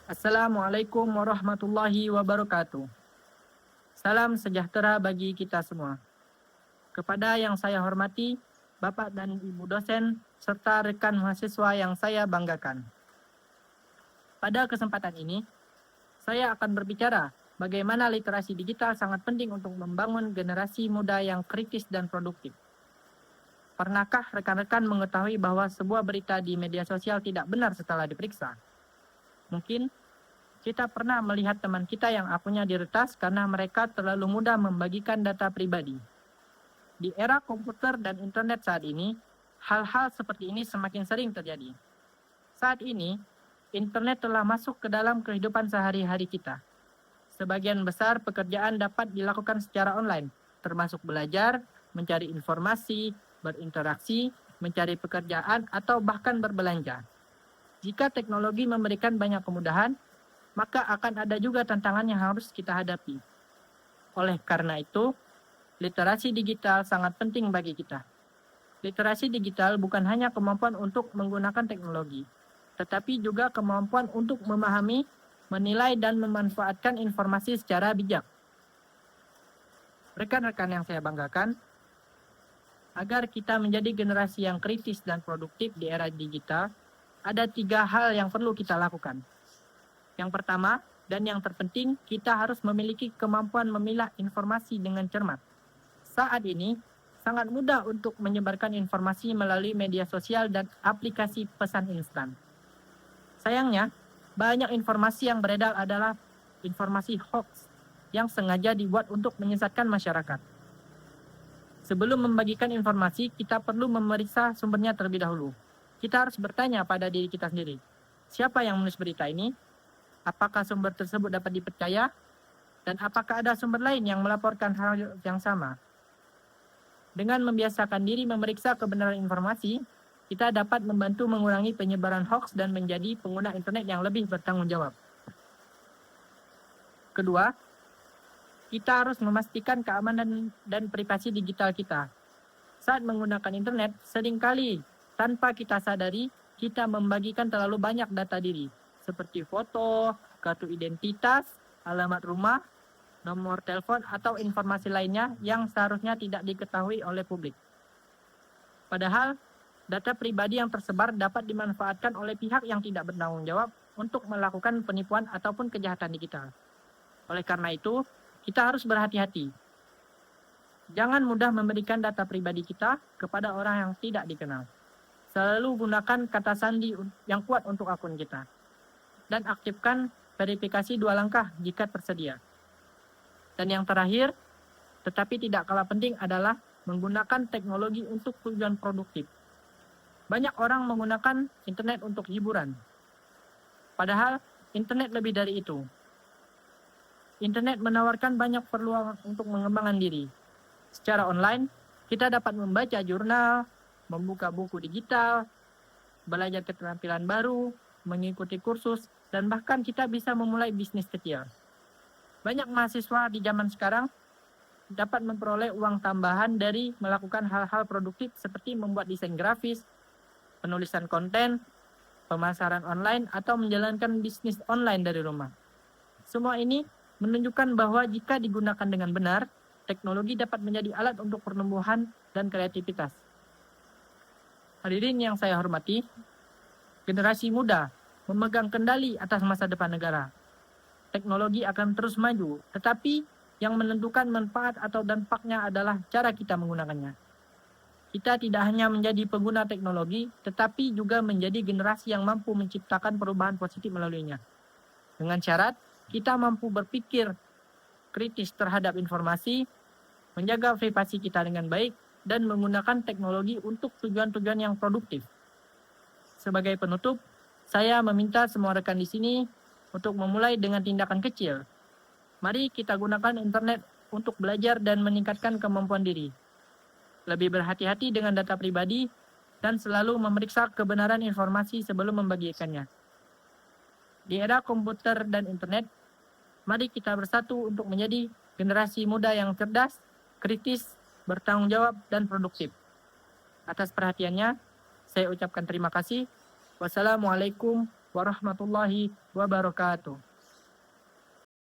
Assalamualaikum warahmatullahi wabarakatuh. Salam sejahtera bagi kita semua. Kepada yang saya hormati, Bapak dan Ibu dosen, serta rekan mahasiswa yang saya banggakan. Pada kesempatan ini, saya akan berbicara bagaimana literasi digital sangat penting untuk membangun generasi muda yang kritis dan produktif. Pernahkah rekan-rekan mengetahui bahwa sebuah berita di media sosial tidak benar setelah diperiksa? Mungkin kita pernah melihat teman kita yang akunnya diretas karena mereka terlalu mudah membagikan data pribadi. Di era komputer dan internet saat ini, hal-hal seperti ini semakin sering terjadi. Saat ini, internet telah masuk ke dalam kehidupan sehari-hari kita. Sebagian besar pekerjaan dapat dilakukan secara online, termasuk belajar, mencari informasi, berinteraksi, mencari pekerjaan, atau bahkan berbelanja. Jika teknologi memberikan banyak kemudahan, maka akan ada juga tantangan yang harus kita hadapi. Oleh karena itu, literasi digital sangat penting bagi kita. Literasi digital bukan hanya kemampuan untuk menggunakan teknologi, tetapi juga kemampuan untuk memahami, menilai, dan memanfaatkan informasi secara bijak. Rekan-rekan yang saya banggakan, agar kita menjadi generasi yang kritis dan produktif di era digital, ada 3 hal yang perlu kita lakukan. Yang pertama, dan yang terpenting, kita harus memiliki kemampuan memilah informasi dengan cermat. Saat ini, sangat mudah untuk menyebarkan informasi melalui media sosial dan aplikasi pesan instan. Sayangnya, banyak informasi yang beredar adalah informasi hoax yang sengaja dibuat untuk menyesatkan masyarakat. Sebelum membagikan informasi, kita perlu memeriksa sumbernya terlebih dahulu. Kita harus bertanya pada diri kita sendiri, siapa yang menulis berita ini? Apakah sumber tersebut dapat dipercaya? Dan apakah ada sumber lain yang melaporkan hal yang sama? Dengan membiasakan diri memeriksa kebenaran informasi, kita dapat membantu mengurangi penyebaran hoax dan menjadi pengguna internet yang lebih bertanggung jawab. Kedua, kita harus memastikan keamanan dan privasi digital kita. Saat menggunakan internet, seringkali tanpa kita sadari, kita membagikan terlalu banyak data diri, seperti foto, kartu identitas, alamat rumah, nomor telepon, atau informasi lainnya yang seharusnya tidak diketahui oleh publik. Padahal, data pribadi yang tersebar dapat dimanfaatkan oleh pihak yang tidak bertanggung jawab untuk melakukan penipuan ataupun kejahatan digital. Oleh karena itu, kita harus berhati-hati. Jangan mudah memberikan data pribadi kita kepada orang yang tidak dikenal. Selalu gunakan kata sandi yang kuat untuk akun kita. Dan aktifkan verifikasi 2 langkah jika tersedia. Dan yang terakhir, tetapi tidak kalah penting adalah menggunakan teknologi untuk tujuan produktif. Banyak orang menggunakan internet untuk hiburan. Padahal, internet lebih dari itu. Internet menawarkan banyak peluang untuk mengembangkan diri. Secara online, kita dapat membaca jurnal, membuka buku digital, belajar keterampilan baru, mengikuti kursus, dan bahkan kita bisa memulai bisnis kecil. Banyak mahasiswa di zaman sekarang dapat memperoleh uang tambahan dari melakukan hal-hal produktif seperti membuat desain grafis, penulisan konten, pemasaran online, atau menjalankan bisnis online dari rumah. Semua ini menunjukkan bahwa jika digunakan dengan benar, teknologi dapat menjadi alat untuk pertumbuhan dan kreativitas. Hadirin yang saya hormati, generasi muda memegang kendali atas masa depan negara. Teknologi akan terus maju, tetapi yang menentukan manfaat atau dampaknya adalah cara kita menggunakannya. Kita tidak hanya menjadi pengguna teknologi, tetapi juga menjadi generasi yang mampu menciptakan perubahan positif melaluinya. Dengan syarat, kita mampu berpikir kritis terhadap informasi, menjaga privasi kita dengan baik, dan menggunakan teknologi untuk tujuan-tujuan yang produktif. Sebagai penutup, saya meminta semua rekan di sini untuk memulai dengan tindakan kecil. Mari kita gunakan internet untuk belajar dan meningkatkan kemampuan diri. Lebih berhati-hati dengan data pribadi dan selalu memeriksa kebenaran informasi sebelum membagikannya. Di era komputer dan internet, mari kita bersatu untuk menjadi generasi muda yang cerdas, kritis, bertanggung jawab, dan produktif. Atas perhatiannya, saya ucapkan terima kasih. Wassalamualaikum warahmatullahi wabarakatuh.